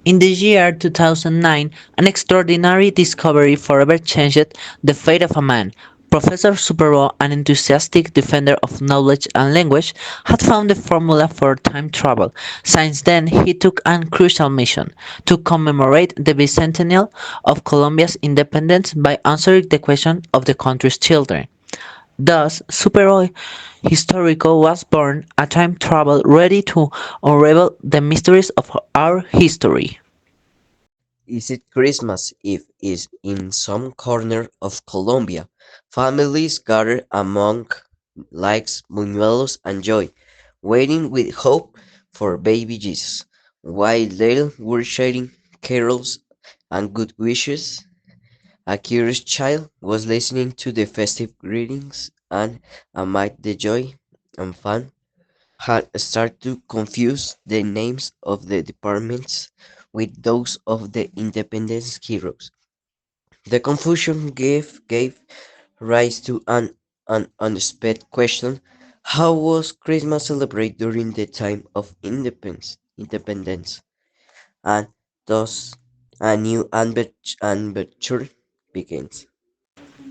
In the year 2009, an extraordinary discovery forever changed the fate of a man. Professor Super O, an enthusiastic defender of knowledge and language, had found the formula for time travel. Since then, he took a crucial mission to commemorate the bicentennial of Colombia's independence by answering the question of the country's children. Thus, Super Historical was born, a time travel ready to unravel the mysteries of our history. Is it Christmas Eve is in some corner of Colombia. Families gather among likes, buñuelos and joy, waiting with hope for baby Jesus. While they were sharing carols and good wishes, a curious child was listening to the festive greetings and amid the joy and fun had started to confuse the names of the departments with those of the independence heroes. The confusion gave rise to an unexpected question. How was Christmas celebrated during the time of independence? And thus a new adventure begins.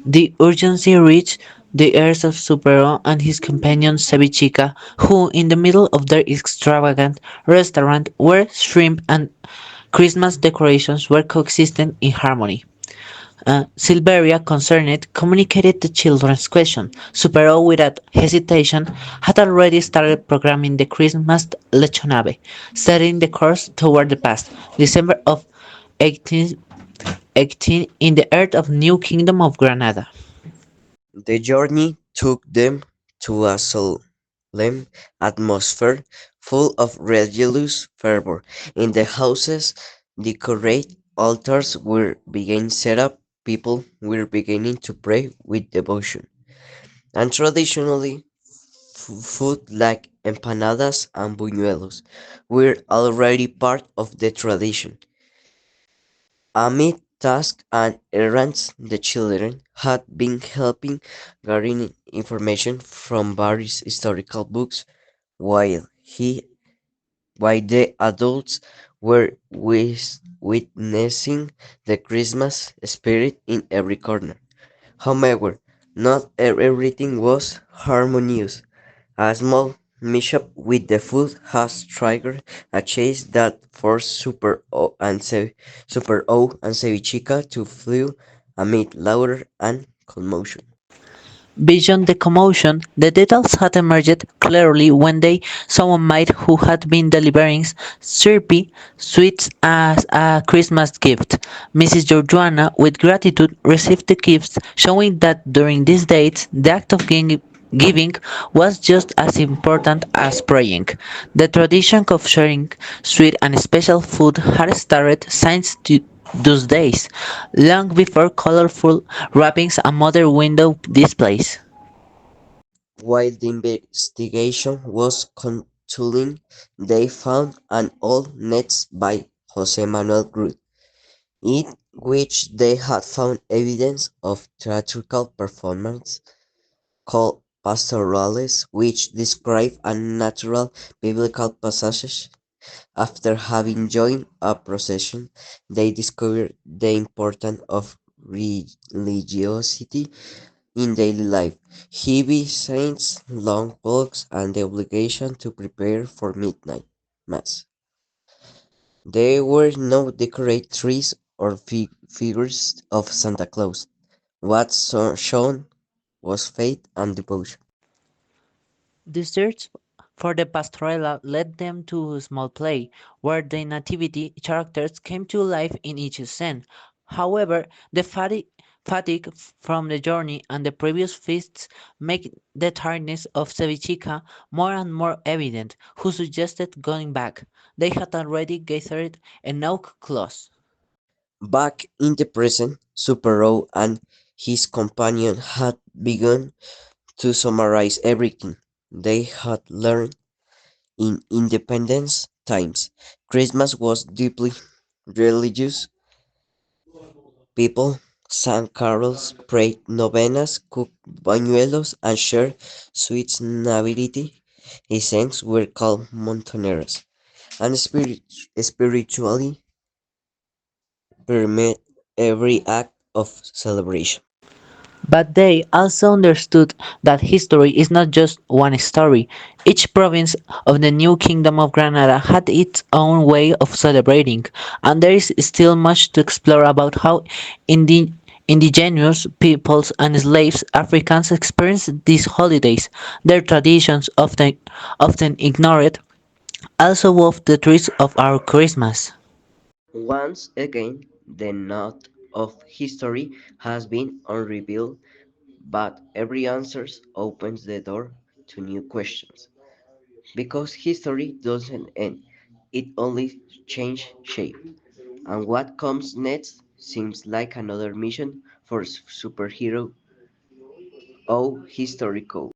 The urgency reached the ears of Supero and his companion Cevichica, who, in the middle of their extravagant restaurant, where shrimp and Christmas decorations were coexisting in harmony. Silveria, concerned, communicated the children's question. Supero, without hesitation, had already started programming the Christmas lechonade, setting the course toward the past, December of 1818, in the earth of New Kingdom of Granada. The journey took them to a solemn atmosphere full of religious fervor. In the houses, decorated altars were being set up, people were beginning to pray with devotion. And traditionally, food like empanadas and buñuelos were already part of the tradition. Amid tasks and errands, the children had been helping gathering information from various historical books, while he, while the adults were witnessing the Christmas spirit in every corner. However, not everything was harmonious. A small mishap with the food has triggered a chase that forced Super O and Cevichica to flee amid laughter and commotion. Beyond the commotion, the details had emerged clearly when they saw a maid who had been delivering syrupy sweets as a Christmas gift. Mrs. Georgiana, with gratitude, received the gifts, showing that during these dates the act of giving was just as important as praying. The tradition of sharing sweet and special food had started since those days, long before colorful wrappings and modern window displays. While the investigation was continuing, they found an old net by Jose Manuel Groot, in which they had found evidence of theatrical performance called pastorales, which describe a natural biblical passage. After having joined a procession, they discovered the importance of religiosity in daily life. Heavy saints, long walks, and the obligation to prepare for midnight mass. There were no decorated trees or figures of Santa Claus. What shown was faith and devotion. The search for the pastorela led them to a small play, where the nativity characters came to life in each scene. However, the fatigue from the journey and the previous feasts made the tiredness of Cevichica more and more evident, who suggested going back. They had already gathered enough clothes. Back in the present, Super and his companion had begun to summarize everything they had learned in independence times. Christmas was deeply religious. People sang carols, prayed novenas, cooked bañuelos, and shared sweets nativity. His saints were called montoneras, and spiritually permit every act of celebration. But they also understood that history is not just one story. Each province of the new Kingdom of Granada had its own way of celebrating, and there is still much to explore about how indigenous peoples and slaves Africans experienced these holidays. Their traditions, often ignored, also wove the trees of our Christmas. Once again, the knot of history has been unrevealed, but every answer opens the door to new questions. Because history doesn't end, it only changes shape. And what comes next seems like another mission for superhero O historical.